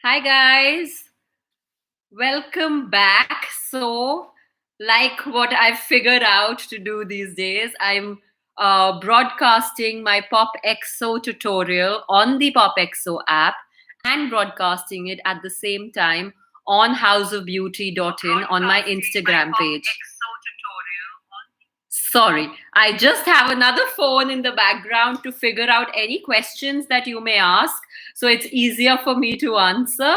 Hi guys, welcome back. So, like what I've figured out to do these days, I'm broadcasting my PopXO tutorial on the PopXO app and broadcasting it at the same time on houseofbeauty.in on my Instagram page. Sorry, I just have another phone in the background to figure out any questions that you may ask. So it's easier for me to answer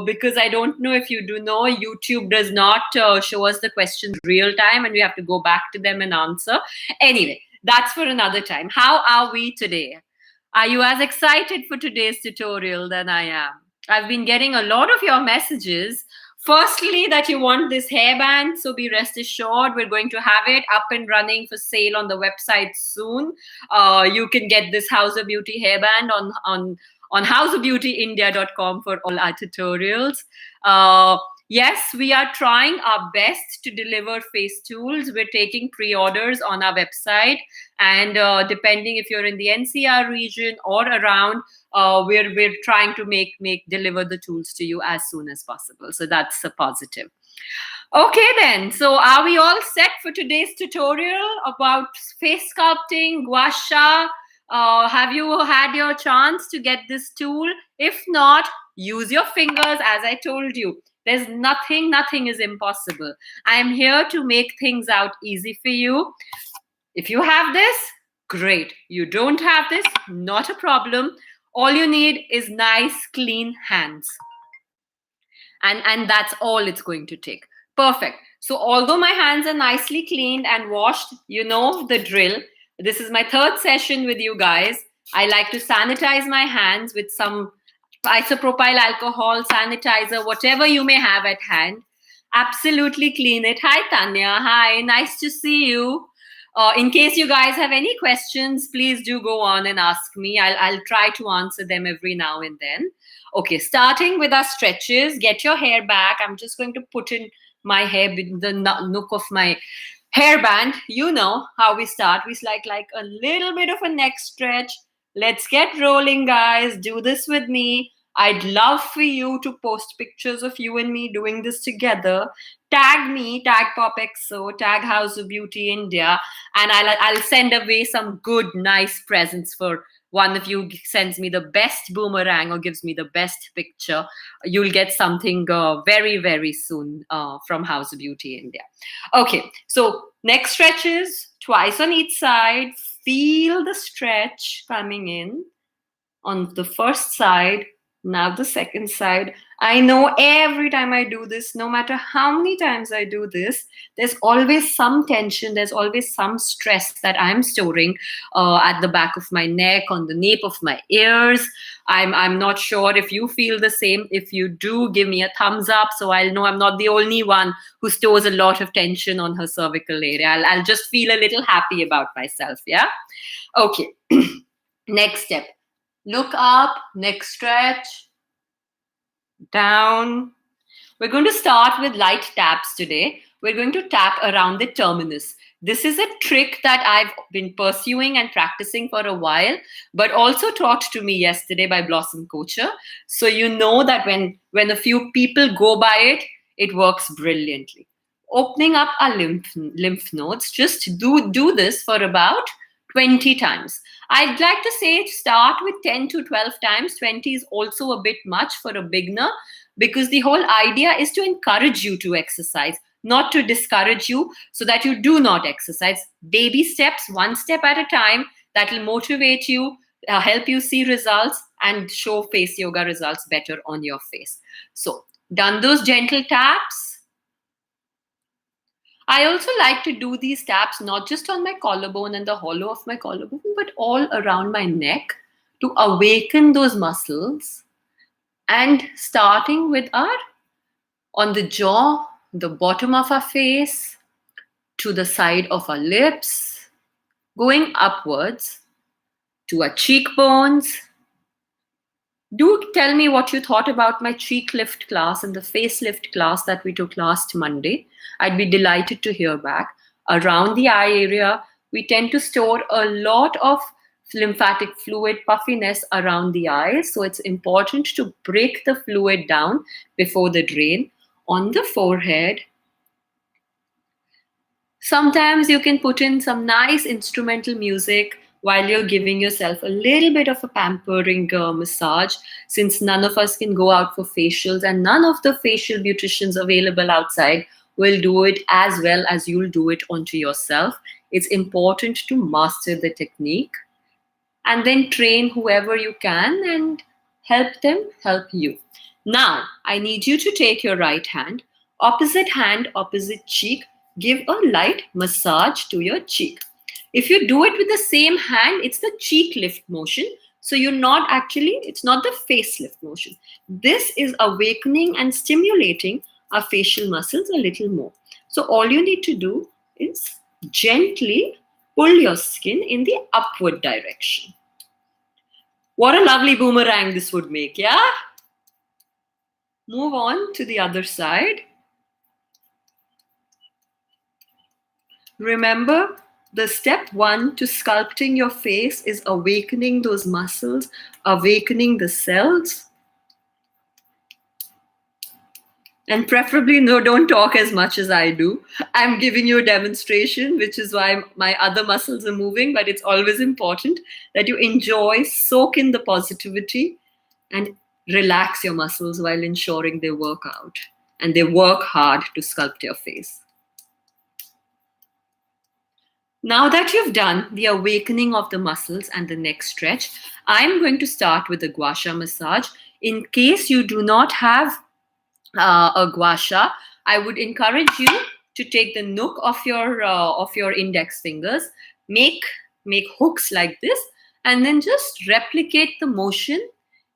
because I don't know if you do know, YouTube does not show us the questions real time and we have to go back to them and answer. Anyway, that's for another time. How are we today? Are you as excited for today's tutorial than I am? I've been getting a lot of your messages. Firstly, that you want this hairband, so be rest assured we're going to have it up and running for sale on the website soon. You can get this House of Beauty hairband on houseofbeautyindia.com for all our tutorials. Yes, we are trying our best to deliver face tools. We're taking pre-orders on our website, and depending if you're in the NCR region or around, we're trying to make deliver the tools to you as soon as possible. So that's a positive. Okay then, so are we all set for today's tutorial about face sculpting, gua sha? Have you had your chance to get this tool? If not, use your fingers as I told you. There's nothing is impossible. I am here to make things out easy for you. If you have this, great. You don't have this, not a problem. All you need is nice, clean hands. And that's all it's going to take. Perfect. So although my hands are nicely cleaned and washed, you know the drill. This is my third session with you guys. I like to sanitize my hands with some isopropyl alcohol, sanitizer, whatever you may have at hand. Absolutely clean it. Hi, Tanya. Hi, nice to see you. In case you guys have any questions, please do go on and ask me. I'll try to answer them every now and then. Okay, starting with our stretches. Get your hair back. I'm just going to put in my hair in the nook of my hairband. You know how we start. We like a little bit of a neck stretch. Let's get rolling, guys. Do this with me. I'd love for you to post pictures of you and me doing this together. Tag me, tag PopXO, tag House of Beauty India, and I'll send away some good, nice presents for one of you sends me the best boomerang or gives me the best picture. You'll get something very, very soon from House of Beauty India. Okay, so neck stretches twice on each side. Feel the stretch coming in on the first side. Now the second side. I know every time I do this, no matter how many times I do this, there's always some tension, there's always some stress that I'm storing at the back of my neck, on the nape of my ears. I'm not sure if you feel the same. If you do, give me a thumbs up so I'll know I'm not the only one who stores a lot of tension on her cervical area. I'll just feel a little happy about myself, yeah? Okay, next step. Look up, neck stretch, down. We're going to start with light taps today. We're going to tap around the terminus. This is a trick that I've been pursuing and practicing for a while, but also taught to me yesterday by Blossom Coacher. So you know that when a few people go by it, it works brilliantly. Opening up our lymph nodes, just do this for about 20 times. I'd like to say start with 10 to 12 times. 20 is also a bit much for a beginner because the whole idea is to encourage you to exercise, not to discourage you so that you do not exercise. Baby steps, one step at a time, that will motivate you, help you see results and show face yoga results better on your face. So, done those gentle taps. I also like to do these taps not just on my collarbone and the hollow of my collarbone, but all around my neck to awaken those muscles. And starting with on the jaw, the bottom of our face, to the side of our lips, going upwards to our cheekbones. Do tell me what you thought about my cheek lift class and the face lift class that we took last Monday. I'd be delighted to hear back. Around the eye area, we tend to store a lot of lymphatic fluid puffiness around the eyes. So it's important to break the fluid down before the drain. On the forehead, sometimes you can put in some nice instrumental music while you're giving yourself a little bit of a pampering massage, since none of us can go out for facials and none of the facial beauticians available outside will do it as well as you'll do it onto yourself. It's important to master the technique and then train whoever you can and help them help you. Now, I need you to take your right hand, hand, opposite cheek, give a light massage to your cheek. If you do it with the same hand, it's the cheek lift motion. So it's not the face lift motion. This is awakening and stimulating our facial muscles a little more. So all you need to do is gently pull your skin in the upward direction. What a lovely boomerang this would make, yeah? Move on to the other side. Remember, the step 1 to sculpting your face is awakening those muscles, awakening the cells. And preferably, no, don't talk as much as I do. I'm giving you a demonstration, which is why my other muscles are moving, but it's always important that you enjoy, soak in the positivity, and relax your muscles while ensuring they work out and they work hard to sculpt your face. Now that you've done the awakening of the muscles and the neck stretch, I'm going to start with the gua sha massage. In case you do not have a gua sha, I would encourage you to take the nook of your index fingers, make hooks like this, and then just replicate the motion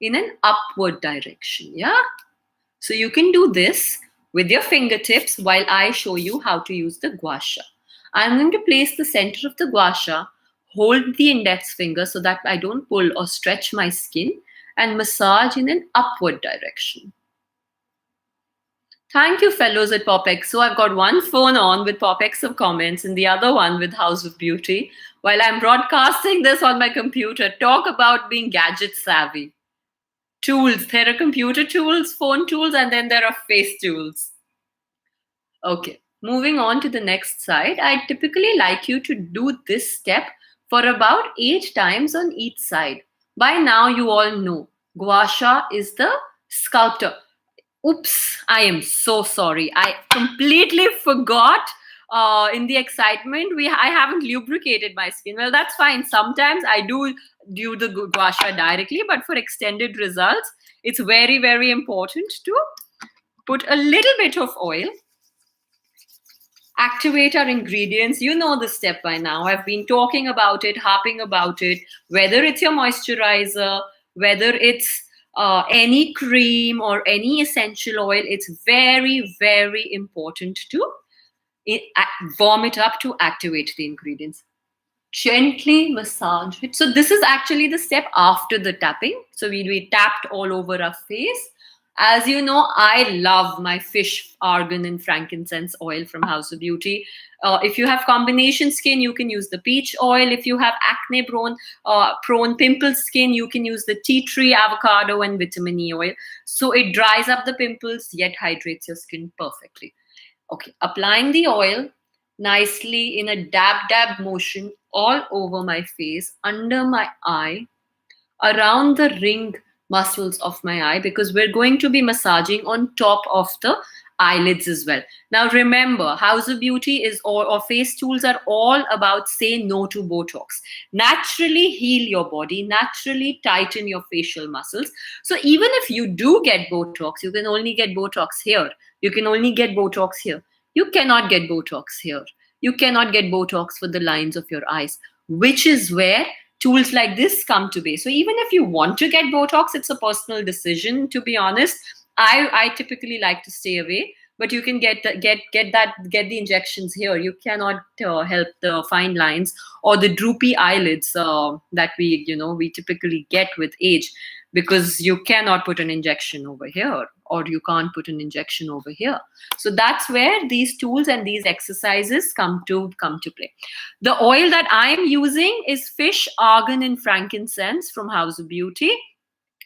in an upward direction. Yeah. So you can do this with your fingertips while I show you how to use the gua sha. I'm going to place the center of the gua sha, hold the index finger so that I don't pull or stretch my skin, and massage in an upward direction. Thank you, fellows at PopX. So I've got one phone on with PopX of comments and the other one with House of Beauty while I'm broadcasting this on my computer. Talk about being gadget savvy. Tools. There are computer tools, phone tools, and then there are face tools. Okay. Moving on to the next side, I typically like you to do this step for about 8 times on each side. By now, you all know gua sha is the sculptor. Oops, I am so sorry. I completely forgot in the excitement. I haven't lubricated my skin. Well, that's fine. Sometimes I do the gua sha directly, but for extended results, it's very, very important to put a little bit of oil. Activate our ingredients. You know the step by now. I've been talking about it, harping about it, whether it's your moisturizer, whether it's any cream or any essential oil. It's very, very important to warm it up to activate the ingredients. Gently massage it. So this is actually the step after the tapping. So we tapped all over our face. As you know, I love my fish, argan, and frankincense oil from House of Beauty. If you have combination skin, you can use the peach oil. If you have acne-prone pimple skin, you can use the tea tree, avocado, and vitamin E oil. So it dries up the pimples, yet hydrates your skin perfectly. Okay, applying the oil nicely in a dab motion all over my face, under my eye, around the ring muscles of my eye, because we're going to be massaging on top of the eyelids as well. Now remember, House of Beauty or face tools are all about say no to Botox. Naturally heal your body, naturally tighten your facial muscles. So even if you do get Botox, you can only get Botox here. You can only get Botox here. You cannot get Botox here. You cannot get Botox for the lines of your eyes, which is where tools like this come to be. So even if you want to get Botox, it's a personal decision, to be honest. I typically like to stay away, but you can get the injections here. You cannot help the fine lines or the droopy eyelids that we typically get with age, because you cannot put an injection over here or you can't put an injection over here. So that's where these tools and these exercises come to play. The oil that I'm using is fish, argan, and frankincense from House of Beauty.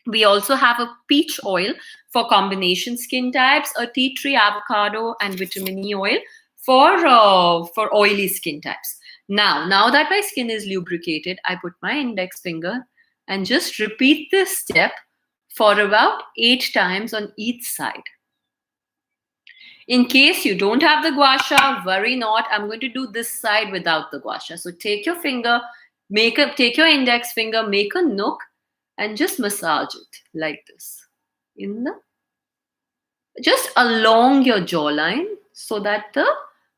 We also have a peach oil for combination skin types, a tea tree avocado and vitamin E oil for oily skin types. Now that my skin is lubricated, I put my index finger and just repeat this step for about 8 times on each side. In case you don't have the gua sha, worry not. I'm going to do this side without the gua sha. So take your finger, take your index finger, make a nook, and just massage it like this. Just along your jawline so that the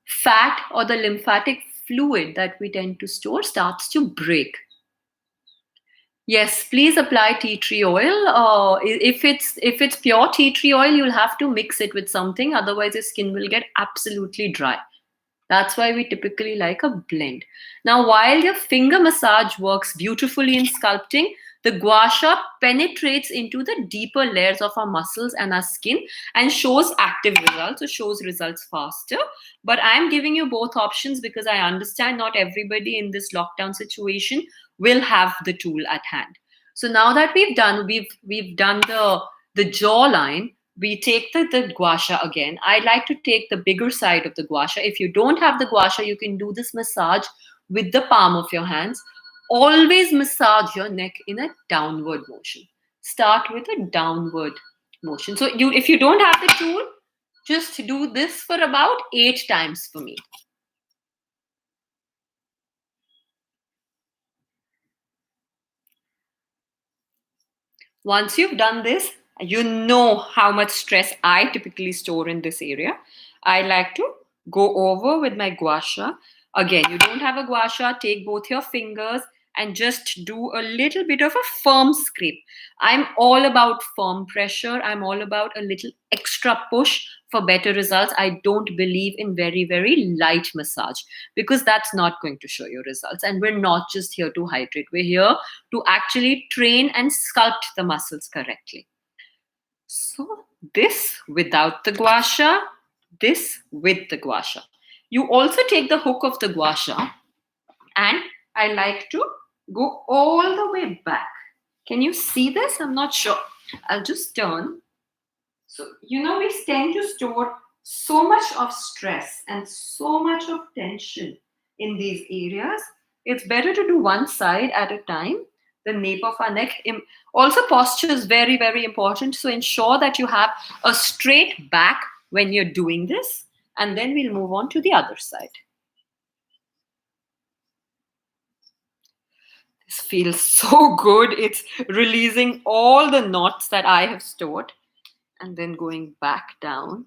fat or the lymphatic fluid that we tend to store starts to break. Yes, please apply tea tree oil. If it's pure tea tree oil, you'll have to mix it with something. Otherwise, your skin will get absolutely dry. That's why we typically like a blend. Now, while your finger massage works beautifully in sculpting, the gua sha penetrates into the deeper layers of our muscles and our skin and shows active results, or shows results faster. But I'm giving you both options because I understand not everybody in this lockdown situation will have the tool at hand. So now that we've done the jawline, we take the gua sha again. I like to take the bigger side of the gua sha. If you don't have the gua sha, you can do this massage with the palm of your hands. Always massage your neck in a downward motion. Start with a downward motion. So if you don't have the tool, just do this for about 8 times for me. Once you've done this, you know how much stress I typically store in this area. I like to go over with my gua sha. Again, you don't have a gua sha, take both your fingers and just do a little bit of a firm scrape. I'm all about firm pressure. I'm all about a little extra push for better results. I don't believe in very, very light massage because that's not going to show you results. And we're not just here to hydrate. We're here to actually train and sculpt the muscles correctly. So this without the gua sha, this with the gua sha. You also take the hook of the gua sha and I like to go all the way back. Can you see this? I'm not sure. I'll just turn. So, we tend to store so much of stress and so much of tension in these areas. It's better to do one side at a time. The nape of our neck. Also, posture is very, very important. So ensure that you have a straight back when you're doing this. And then we'll move on to the other side. This feels so good. It's releasing all the knots that I have stored and then going back down.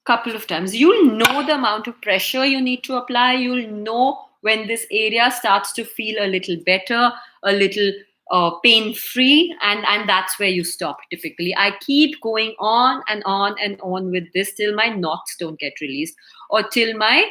Couple of times. You'll know the amount of pressure you need to apply. You'll know when this area starts to feel a little better, a little pain-free, and that's where you stop typically. I keep going on and on and on with this till my knots don't get released or till my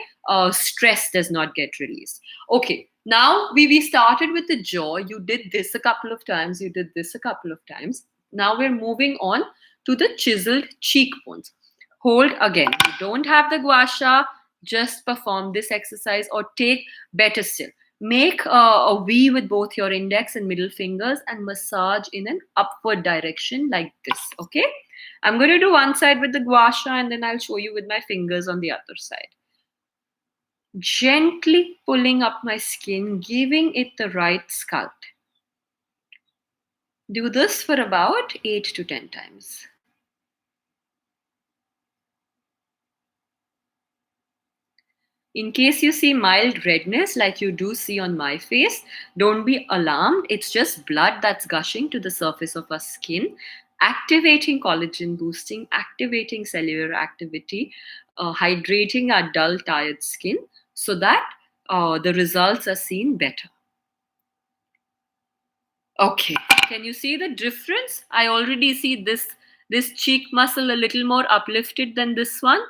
stress does not get released. Okay, now we started with the jaw. You did this a couple of times. You did this a couple of times. Now we're moving on to the chiseled cheekbones. Hold again. You don't have the gua sha, just perform this exercise or take better still. Make a V with both your index and middle fingers and massage in an upward direction like this, okay? I'm going to do one side with the gua sha and then I'll show you with my fingers on the other side. Gently pulling up my skin, giving it the right sculpt. Do this for about 8 to 10 times. In case you see mild redness like you do see on my face, don't be alarmed. It's just blood that's gushing to the surface of our skin, activating collagen, boosting, activating cellular activity, hydrating our dull, tired skin so that the results are seen better. Okay, can you see the difference? I already see this cheek muscle a little more uplifted than this one.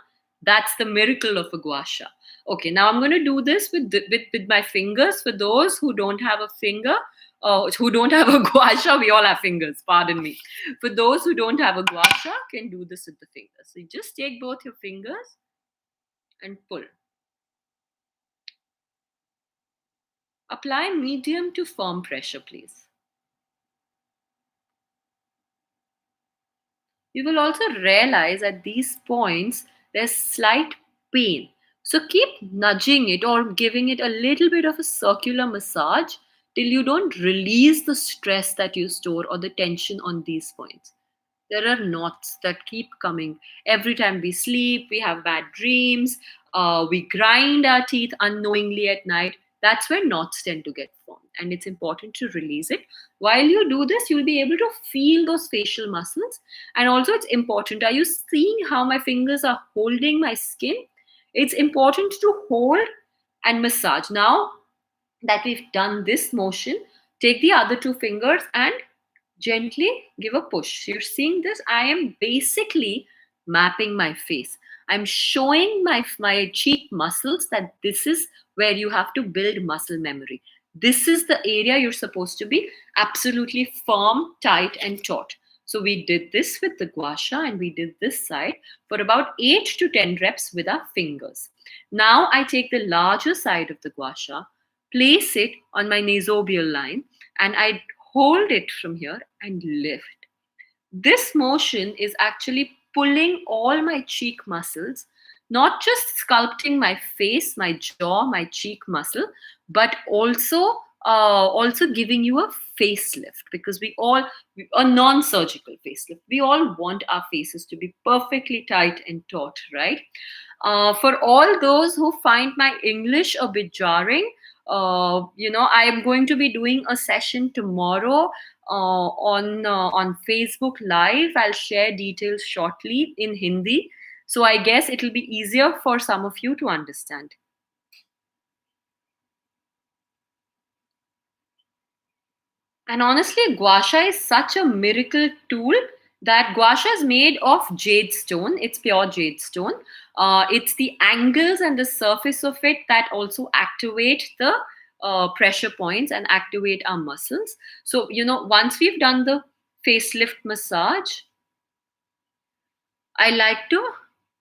That's the miracle of a gua sha. Okay, now I'm going to do this with my fingers. For those who don't have a finger, who don't have a gua sha, we all have fingers, pardon me. For those who don't have a gua sha, can do this with the fingers. So you just take both your fingers and pull. Apply medium to firm pressure, please. You will also realize at these points there's slight pain. So keep nudging it or giving it a little bit of a circular massage till you don't release the stress that you store or the tension on these points. There are knots that keep coming. Every time we sleep, we have bad dreams, we grind our teeth unknowingly at night. That's where knots tend to get formed. And it's important to release it. While you do this, you'll be able to feel those facial muscles. And also, it's important. Are you seeing how my fingers are holding my skin? It's important to hold and massage. Now that we've done this motion, take the other two fingers and gently give a push. You're seeing this? I am basically mapping my face. I'm showing my cheek muscles that this is where you have to build muscle memory. This is the area you're supposed to be absolutely firm, tight, and taut. So we did this with the gua sha and we did this side for about 8 to 10 reps with our fingers. Now I take the larger side of the gua sha, place it on my nasobial line, and I hold it from here and lift. This motion is actually pulling all my cheek muscles, not just sculpting my face, my jaw, my cheek muscle, but also giving you a facelift, because we all, a non-surgical facelift, we all want our faces to be perfectly tight and taut, right? For all those who find my English a bit jarring, I am going to be doing a session tomorrow on Facebook Live. I'll share details shortly in Hindi, so I guess it'll be easier for some of you to understand. And honestly, gua sha is such a miracle tool that gua sha is made of jade stone. It's pure jade stone. It's the angles and the surface of it that also activate the pressure points and activate our muscles. So, once we've done the facelift massage, I like to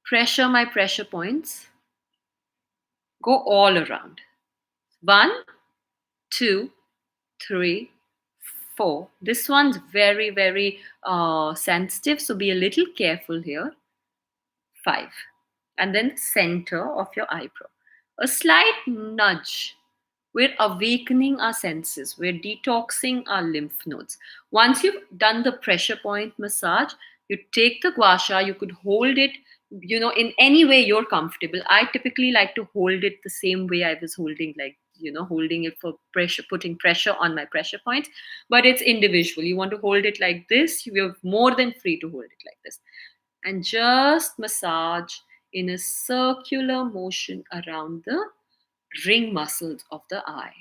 pressure my pressure points, go all around. 1, 2, 3, 4. This one's very, very sensitive, so be a little careful here. 5. And then center of your eyebrow. A slight nudge. We're awakening our senses. We're detoxing our lymph nodes. Once you've done the pressure point massage, you take the gua sha, you could hold it, in any way you're comfortable. I typically like to hold it the same way I was holding, holding it for pressure, putting pressure on my pressure points. But it's individual. You want to hold it like this, you're more than free to hold it like this. And just massage in a circular motion around the ring muscles of the eye.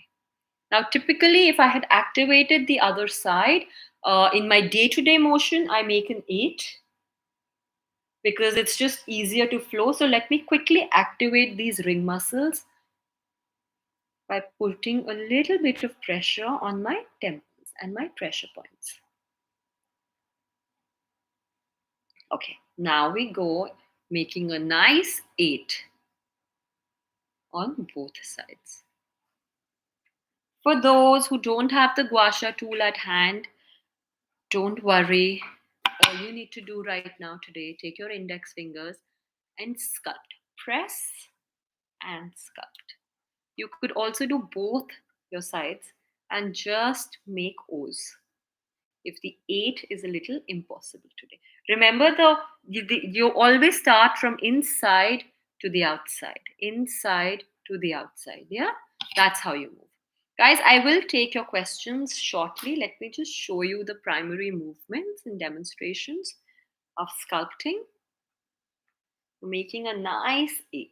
Now, typically, if I had activated the other side, in my day-to-day motion, I make an 8 because it's just easier to flow. So let me quickly activate these ring muscles by putting a little bit of pressure on my temples and my pressure points. Okay, now we go making a nice 8 on both sides. For those who don't have the gua sha tool at hand, don't worry. All you need to do right now today, take your index fingers and sculpt. Press and sculpt. You could also do both your sides and just make O's if the 8 is a little impossible today. Remember, you always start from inside to the outside. Inside to the outside. Yeah? That's how you move. Guys, I will take your questions shortly. Let me just show you the primary movements and demonstrations of sculpting. Making a nice 8.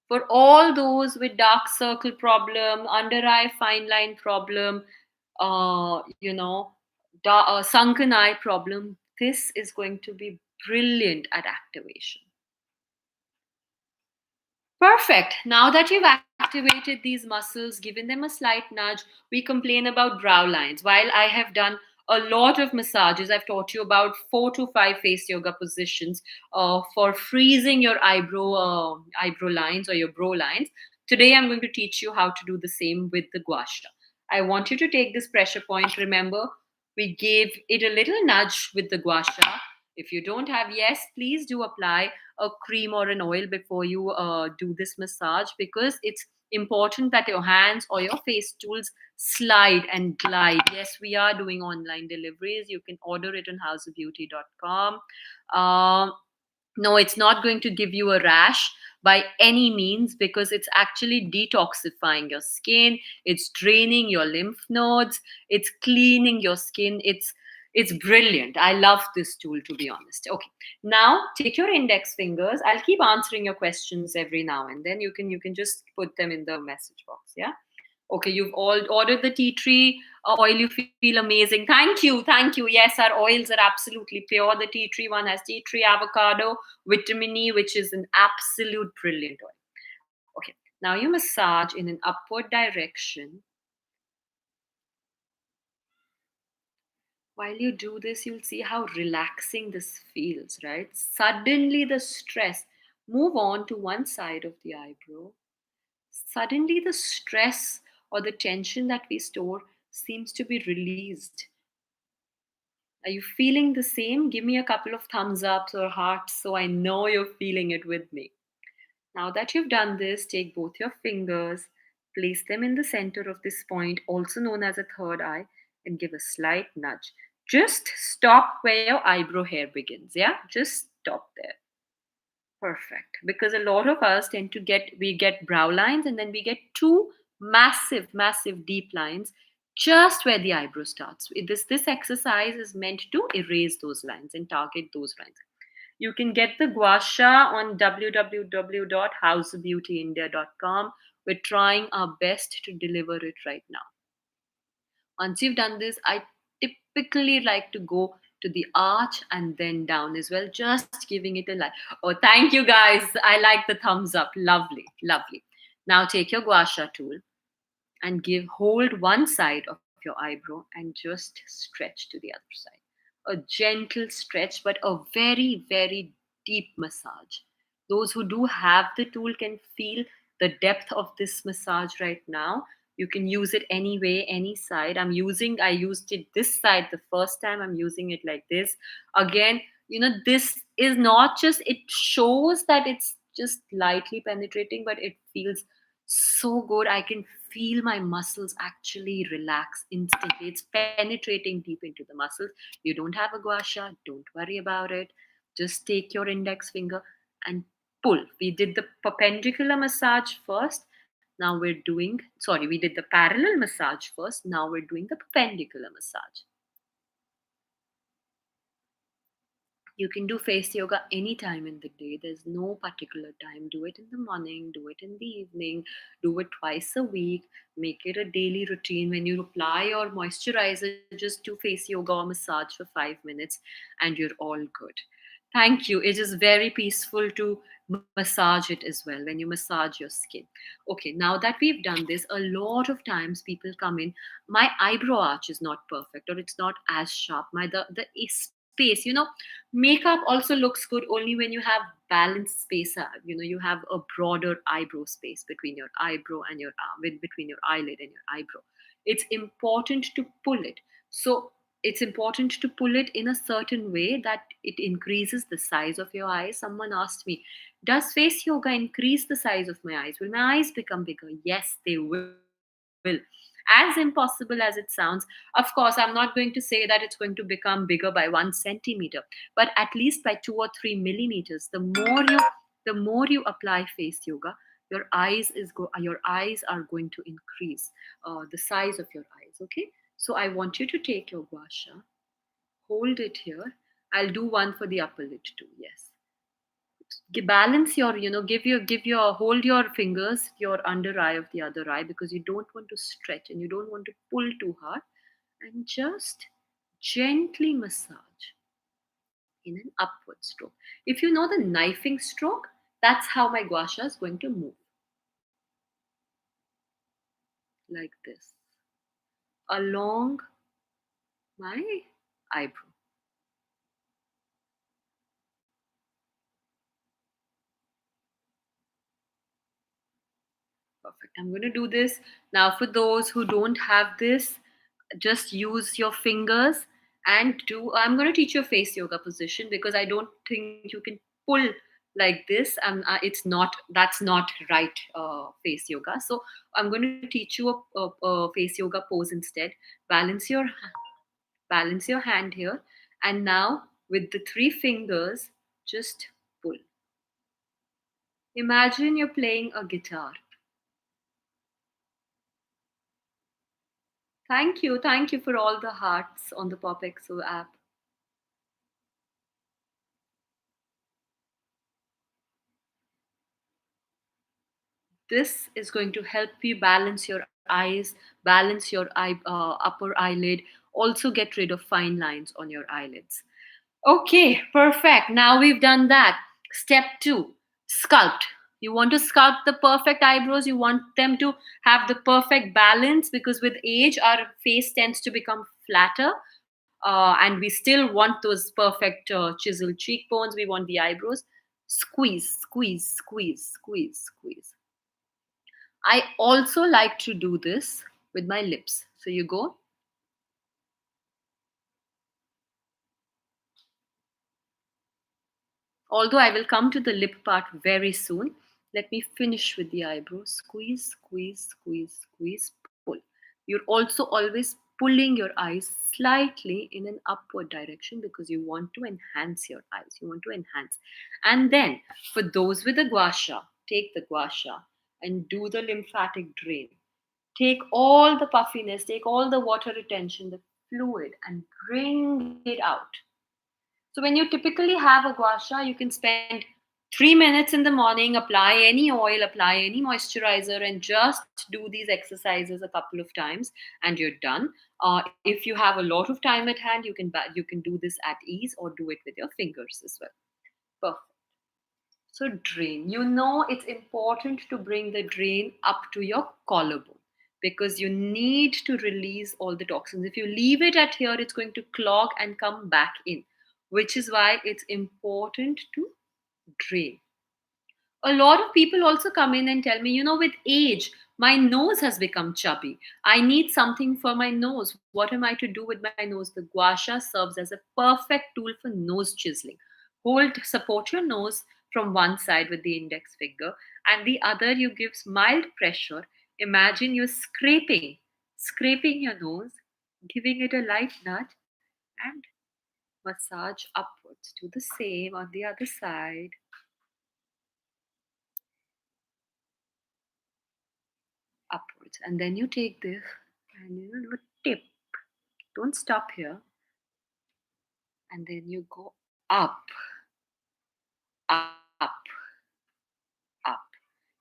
For all those with dark circle problem, under eye fine line problem, sunken eye problem, this is going to be brilliant at activation. Perfect. Now that you've activated these muscles, given them a slight nudge, we complain about brow lines. While I have done a lot of massages, I've taught you about 4 to 5 face yoga positions for freezing your eyebrow lines or your brow lines. Today, I'm going to teach you how to do the same with the gua sha. I want you to take this pressure point. Remember, we gave it a little nudge with the gua sha. If you don't have, yes, please do apply a cream or an oil before you do this massage, because it's important that your hands or your face tools slide and glide. Yes, we are doing online deliveries. You can order it on houseofbeauty.com. No, it's not going to give you a rash by any means, because it's actually detoxifying your skin, it's draining your lymph nodes, it's cleaning your skin. It's brilliant. I love this tool, to be honest. Okay, now take your index fingers. I'll keep answering your questions every now and then. You can just put them in the message box. Yeah. Okay, you've all ordered the tea tree oil. You feel amazing. Thank you. Thank you. Yes, our oils are absolutely pure. The tea tree one has tea tree, avocado, vitamin E, which is an absolute brilliant oil. Okay, now you massage in an upward direction. While you do this, you'll see how relaxing this feels, right? Suddenly, the stress move on to one side of the eyebrow. Suddenly, the stress or the tension that we store seems to be released. Are you feeling the same? Give me a couple of thumbs ups or hearts so I know you're feeling it with me. Now that you've done this, take both your fingers, place them in the center of this point, also known as a third eye, and give a slight nudge. Just stop where your eyebrow hair begins. Yeah, just stop there. Perfect. Because a lot of us tend to get brow lines, and then we get two massive deep lines just where the eyebrow starts. This exercise is meant to erase those lines and target those lines. You can get the gua sha on www.houseofbeautyindia.com. We're trying our best to deliver it right now. Once you've done this, I typically like to go to the arch and then down as well, just giving it a light. Oh, thank you guys. I like the thumbs up. Lovely, lovely. Now take your gua sha tool and hold one side of your eyebrow and just stretch to the other side. A gentle stretch, but a very deep massage. Those who do have the tool can feel the depth of this massage right now. You can use it any way, any side. I used it this side the first time. I'm using it like this. Again, this is not just, it shows that it's just lightly penetrating, but it feels so good. I can feel my muscles actually relax instantly. It's penetrating deep into the muscles. You don't have a gua sha, don't worry about it. Just take your index finger and pull. We did the perpendicular massage first. Now we did the parallel massage first. Now we're doing the perpendicular massage. You can do face yoga anytime in the day. There's no particular time. Do it in the morning, do it in the evening, do it twice a week. Make it a daily routine. When you apply your moisturizer, just do face yoga or massage for 5 minutes and you're all good. Thank you. It is very peaceful to massage it as well when you massage your skin. Okay, now that we've done this, a lot of times people come in, my eyebrow arch is not perfect or it's not as sharp. The space, makeup also looks good only when you have balanced space. You have a broader eyebrow space between your eyebrow and your between your eyelid and your eyebrow. It's important to pull it. So it's important to pull it in a certain way that it increases the size of your eyes. Someone asked me, does face yoga increase the size of my eyes? Will my eyes become bigger? Yes, they will. As impossible as it sounds, of course, I'm not going to say that it's going to become bigger by 1 centimeter, but at least by 2 or 3 millimeters. The more you apply face yoga, your eyes are going to increase the size of your eyes. Okay, so I want you to take your gua sha, hold it here. I'll do one for the upper lid too. Yes, balance your, give your hold your fingers your under eye of the other eye, because you don't want to stretch and you don't want to pull too hard, and just gently massage in an upward stroke. If you know the knifing stroke, That's how my gua sha is going to move, like this, along my eyebrow. Perfect. I'm going to do this. Now, for those who don't have this, just use your fingers and do. I'm going to teach you a face yoga position because I don't think you can pull like this. It's not, that's not right face yoga. So, I'm going to teach you a face yoga pose instead. Balance your balance your hand here, and now with the three fingers, just pull. Imagine you're playing a guitar. Thank you for all the hearts on the PopXO app. This is going to help you balance your eyes, balance your upper eyelid, also get rid of fine lines on your eyelids. Okay, perfect. Now we've done that. Step two, sculpt. You want to sculpt the perfect eyebrows. You want them to have the perfect balance because with age, our face tends to become flatter. And we still want those perfect chiseled cheekbones. We want the eyebrows. Squeeze, squeeze, squeeze, squeeze, squeeze. I also like to do this with my lips. So you go, although I will come to the lip part very soon. Let me finish with the eyebrows. Squeeze, squeeze, squeeze, squeeze, pull. You're also always pulling your eyes slightly in an upward direction because you want to enhance your eyes. You want to enhance. And then, for those with the gua sha, take the gua sha and do the lymphatic drain. Take all the puffiness, take all the water retention, the fluid, and bring it out. So when you typically have a gua sha, you can spend 3 minutes in the morning, apply any oil, apply any moisturizer, and just do these exercises a couple of times, and you're done. If you have a lot of time at hand, you can do this at ease or do it with your fingers as well. Perfect. So drain. You know it's important to bring the drain up to your collarbone because you need to release all the toxins. If you leave it at here, it's going to clog and come back in, which is why it's important to drain. A lot of people also come in and tell me, with age, my nose has become chubby. I need something for my nose. What am I to do with my nose? The gua sha serves as a perfect tool for nose chiseling. Support your nose from one side with the index finger, and the other you give mild pressure. Imagine you're scraping your nose, giving it a light nudge, and massage upwards. Do the same on the other side. Upwards, and then you take this and do a tip. Don't stop here, and then you go up, up, up.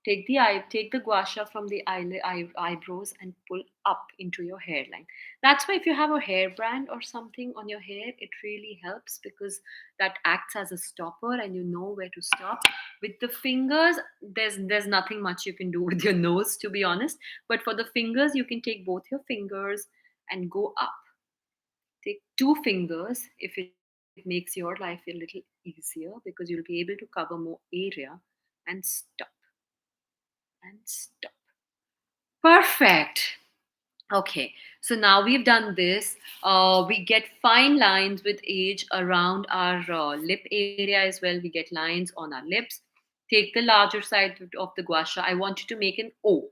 Take the gua sha from the eyebrows and pull up into your hairline. That's why if you have a hairband or something on your hair, it really helps because that acts as a stopper and you know where to stop. With the fingers, there's nothing much you can do with your nose, to be honest. But for the fingers, you can take both your fingers and go up. Take two fingers if it makes your life a little easier because you'll be able to cover more area, and stop and stop. Perfect. Okay, so now we've done this. We get fine lines with age around our lip area as well. We get lines on our lips. Take the larger side of the gua sha. I want you to make an O.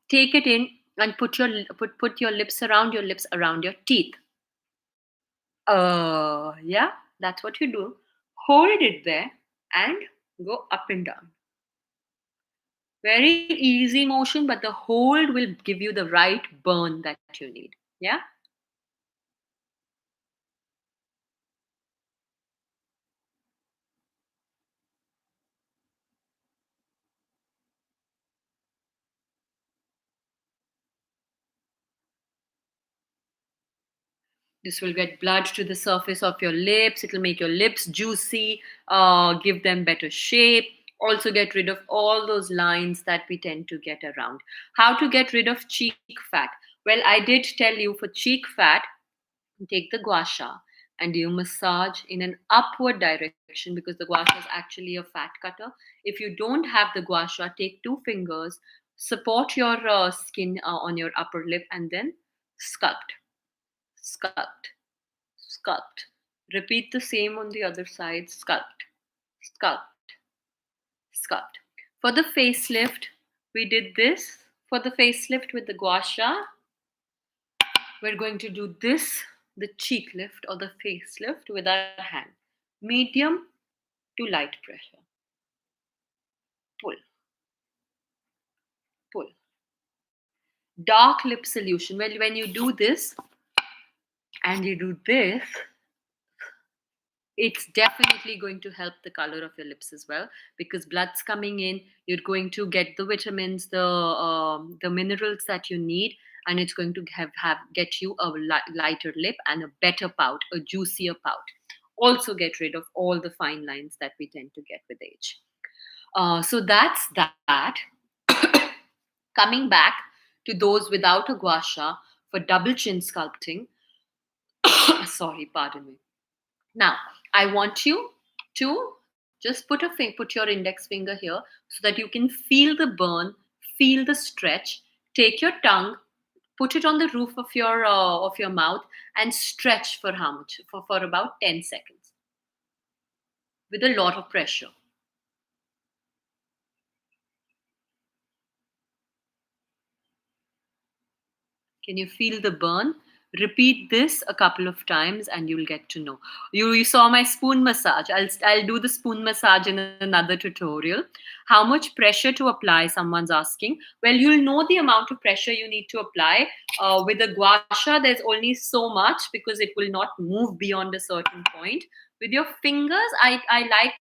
Take it in and put your lips around your teeth. Yeah, that's what you do. Hold it there and go up and down. Very easy motion, but the hold will give you the right burn that you need. Yeah. This will get blood to the surface of your lips. It will make your lips juicy, give them better shape. Also, get rid of all those lines that we tend to get around. How to get rid of cheek fat? Well, I did tell you for cheek fat, take the gua sha and you massage in an upward direction because the gua sha is actually a fat cutter. If you don't have the gua sha, take two fingers, support your skin on your upper lip, and then sculpt, sculpt, sculpt. Repeat the same on the other side. Sculpt, sculpt, sculpt. For the facelift, we did this. For the facelift with the gua sha, we're going to do this, the cheek lift or the facelift with our hand. Medium to light pressure. Pull, pull. Dark lip solution. Well, when you do this and you do this, it's definitely going to help the color of your lips as well, because blood's coming in. You're going to get the vitamins, the minerals that you need, and it's going to get you a lighter lip and a better pout, a juicier pout. Also get rid of all the fine lines that we tend to get with age. So that's that. Coming back to those without a gua sha for double chin sculpting. Sorry, pardon me. Now, I want you to just put your index finger here so that you can feel the burn, feel the stretch. Take your tongue, put it on the roof of your mouth, and stretch for how much? For about 10 seconds with a lot of pressure. Can you feel the burn? Repeat this a couple of times and you'll get to know. You saw my spoon massage. I'll do the spoon massage in another tutorial. How much pressure to apply, someone's asking. Well, you'll know the amount of pressure you need to apply. With the gua sha, there's only so much because it will not move beyond a certain point. With your fingers, I like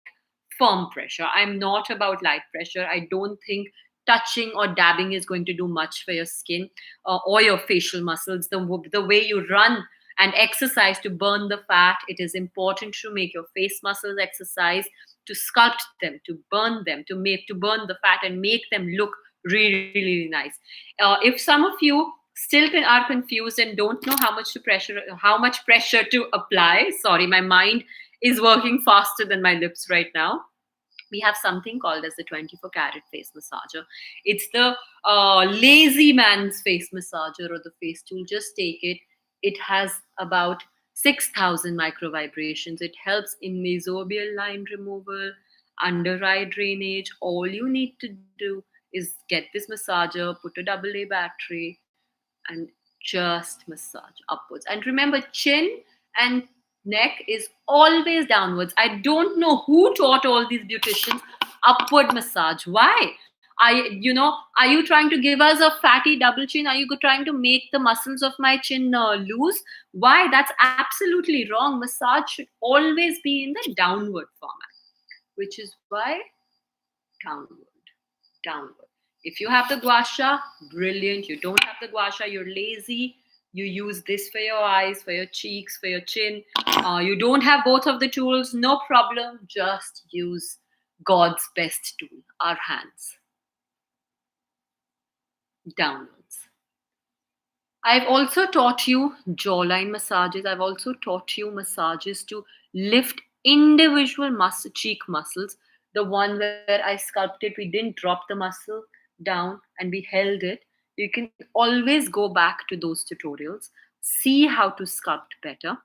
firm pressure. I'm not about light pressure. I don't think touching or dabbing is going to do much for your skin or your facial muscles. The way you run and exercise to burn the fat, it is important to make your face muscles exercise, to sculpt them, to burn them, to burn the fat and make them look really, really nice. If some of you still are confused and don't know how much pressure to apply, sorry, my mind is working faster than my lips right now. We have something called as the 24 karat face massager. It's the lazy man's face massager or the face tool. Just take it. It has about 6,000 micro vibrations. It helps in mesobial line removal, under eye drainage. All you need to do is get this massager, put a AA battery, and just massage upwards. And remember, chin and neck is always downwards. I don't know who taught all these beauticians upward massage. Why? Are you trying to give us a fatty double chin? Are you trying to make the muscles of my chin loose? Why? That's absolutely wrong. Massage should always be in the downward format, which is why downward. If you have the gua sha, brilliant. You don't have the gua sha, you're lazy. You use this for your eyes, for your cheeks, for your chin. You don't have both of the tools, no problem. Just use God's best tool, our hands. Downwards. I've also taught you jawline massages. I've also taught you massages to lift individual cheek muscles. The one where I sculpted, we didn't drop the muscle down and we held it. You can always go back to those tutorials, see how to sculpt better,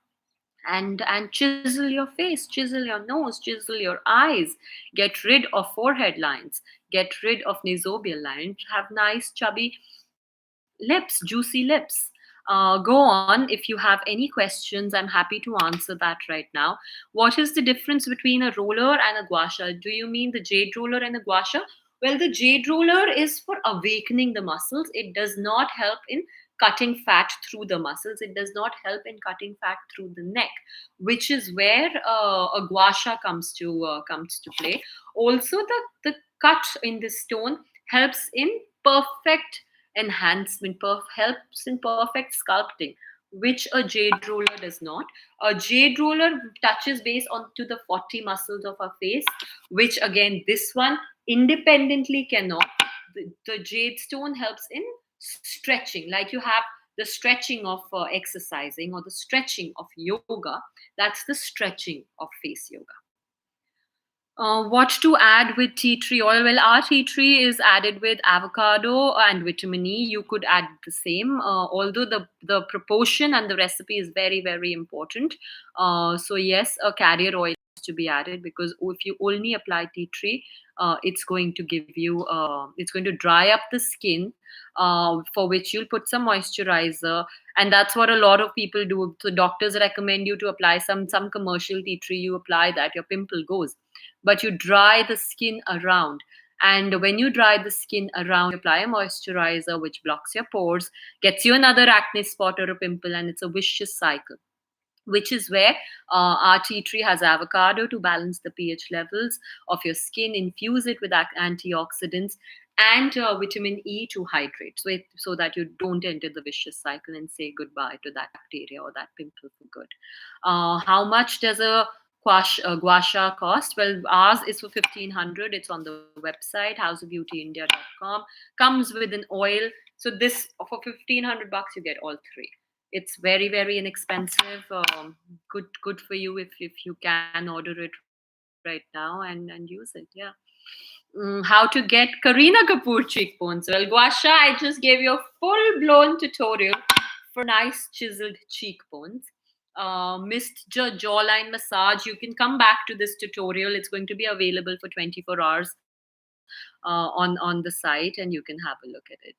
and chisel your face, chisel your nose, chisel your eyes, get rid of forehead lines, get rid of nasobial lines, have nice chubby lips, juicy lips. Go on. If you have any questions, I'm happy to answer that right now. What is the difference between a roller and a gua sha? Do you mean the jade roller and a gua sha? Well, the jade roller is for awakening the muscles. It does not help in cutting fat through the muscles. It does not help in cutting fat through the neck, which is where a gua sha comes to play. Also, the cut in the stone helps in perfect enhancement, helps in perfect sculpting. which a jade roller does not. A jade roller touches base onto the 40 muscles of our face, which again, this one independently cannot. The jade stone helps in stretching, like you have the stretching of exercising or the stretching of yoga. That's the stretching of face yoga. What to add with tea tree oil? Well, our tea tree is added with avocado and vitamin E. You could add the same, although the proportion and the recipe is very, very important. So, yes, a carrier oil is to be added, because if you only apply tea tree, it's going to give you, it's going to dry up the skin, for which you'll put some moisturizer. And that's what a lot of people do. So, doctors recommend you to apply some commercial tea tree. You apply that, your pimple goes, but you dry the skin around. And when you dry the skin around, you apply a moisturizer which blocks your pores, gets you another acne spot or a pimple, and it's a vicious cycle. Which is where our tea tree has avocado to balance the pH levels of your skin, infuse it with antioxidants, and vitamin E to hydrate, so that you don't enter the vicious cycle and say goodbye to that bacteria or that pimple for good. How much does a gua sha cost? Well, ours is for 1500. It's on the website houseofbeautyindia.com. Comes with an oil. So this, for 1500 bucks, you get all three. It's very, very inexpensive. Good for you if you can order it right now and use it. Yeah. How to get Kareena Kapoor cheekbones? Well, Guasha, I just gave you a full blown tutorial for nice chiseled cheekbones. Missed jawline massage. You can come back to this tutorial. It's going to be available for 24 hours on the site, and you can have a look at it.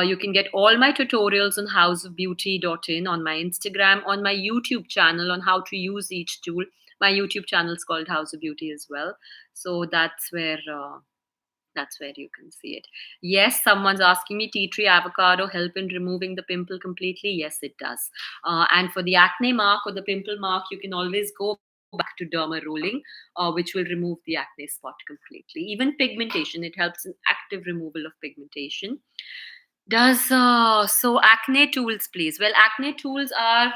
You can get all my tutorials on houseofbeauty.in, on my Instagram, on my YouTube channel on how to use each tool. My YouTube channel is called House of Beauty as well. So that's where you can see it. Yes, someone's asking me, tea tree avocado help in removing the pimple completely? Yes, it does. And for the acne mark or the pimple mark, you can always go back to derma rolling, which will remove the acne spot completely. Even pigmentation, it helps in active removal of pigmentation. Does so acne tools, please? Well, acne tools are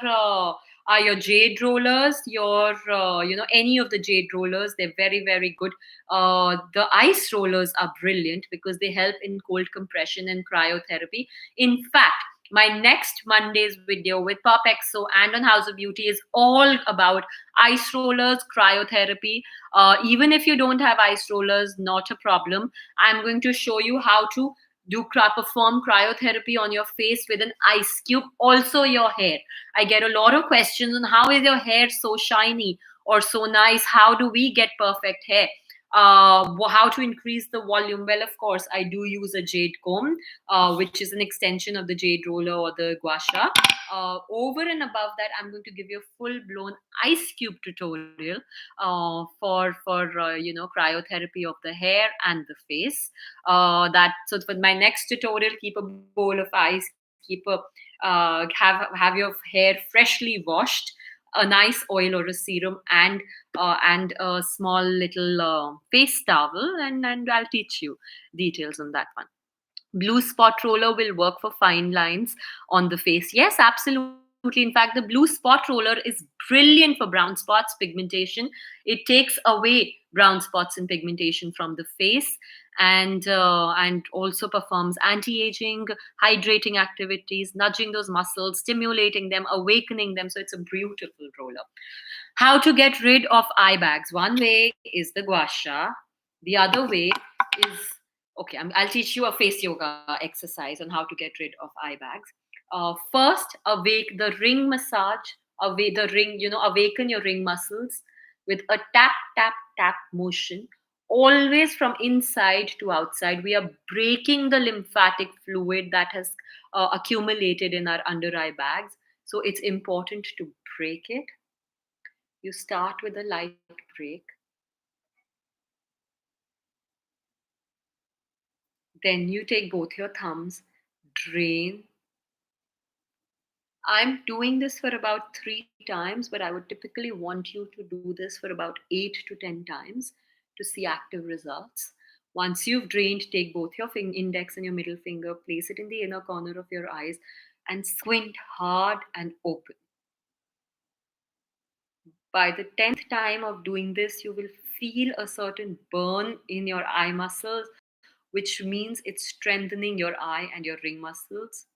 your jade rollers, your any of the jade rollers. They're very, very good. The ice rollers are brilliant because they help in cold compression and cryotherapy. In fact, my next Monday's video with Pop Exo and on House of Beauty is all about ice rollers, cryotherapy. Even if you don't have ice rollers, not a problem. I'm going to show you how to perform cryotherapy on your face with an ice cube. Also your hair, I get a lot of questions on how is your hair so shiny or so nice, how do we get perfect hair, how to increase the volume. Well, of course, I do use a jade comb, which is an extension of the jade roller or the gua sha. Over and above that, I'm going to give you a full blown ice cube tutorial for cryotherapy of the hair and the face. That so for my next tutorial, keep a bowl of ice, keep a have your hair freshly washed, a nice oil or a serum, and a small little face towel, and I'll teach you details on that one. Blue spot roller will work for fine lines on the face. Yes, absolutely. In fact, the blue spot roller is brilliant for brown spots, pigmentation. It takes away brown spots and pigmentation from the face, and also performs anti-aging, hydrating activities, nudging those muscles, stimulating them, awakening them. So it's a beautiful roller. How to get rid of eye bags? One way is the gua sha. The other way is, okay, I'll teach you a face yoga exercise on how to get rid of eye bags. First, awake the ring massage, awaken your ring muscles with a tap, tap, tap motion, always from inside to outside. We are breaking the lymphatic fluid that has accumulated in our under eye bags. So it's important to break it. You start with a light break. Then you take both your thumbs, drain. I'm doing this for about 3 times, but I would typically want you to do this for about 8 to 10 times to see active results. Once you've drained, take both your index and your middle finger, place it in the inner corner of your eyes. and squint hard and open. By the 10th time of doing this, you will feel a certain burn in your eye muscles, which means it's strengthening your eye and your ring muscles.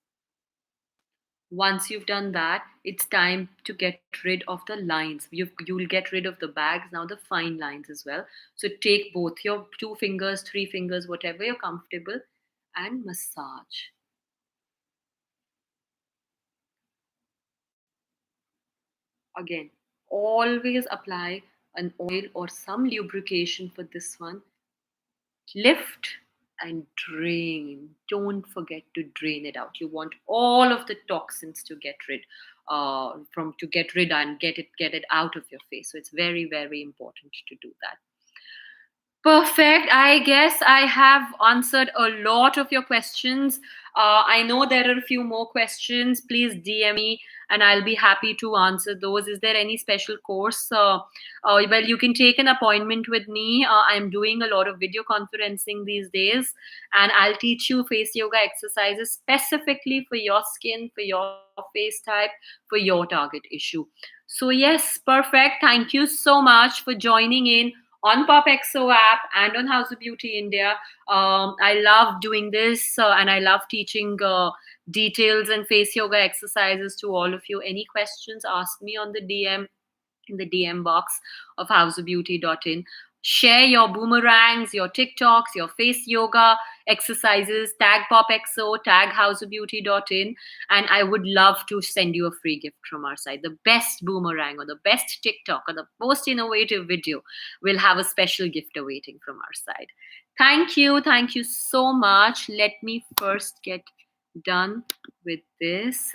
Once you've done that, it's time to get rid of the lines. You'll get rid of the bags, now the fine lines as well. So take both your 2 fingers, 3 fingers, whatever you're comfortable, and massage. Again, always apply an oil or some lubrication for this one. Lift and drain. Don't forget to drain it out. You want all of the toxins to get rid and get it out of your face. So it's very, very important to do that. Perfect. I guess I have answered a lot of your questions. I know there are a few more questions. Please DM me and I'll be happy to answer those. Is there any special course? Well, you can take an appointment with me. I'm doing a lot of video conferencing these days, and I'll teach you face yoga exercises specifically for your skin, for your face type, for your target issue. So, yes, perfect. Thank you so much for joining in on PopXO app and on House of Beauty India. I love doing this and I love teaching details and face yoga exercises to all of you. Any questions, ask me on the DM, in the DM box of houseofbeauty.in. Share your boomerangs, your TikToks, your face yoga exercises, tag PopXO, tag houseofbeauty.in, and I would love to send you a free gift from our side. The best boomerang or the best TikTok or the most innovative video will have a special gift awaiting from our side. Thank you. Thank you so much. Let me first get done with this.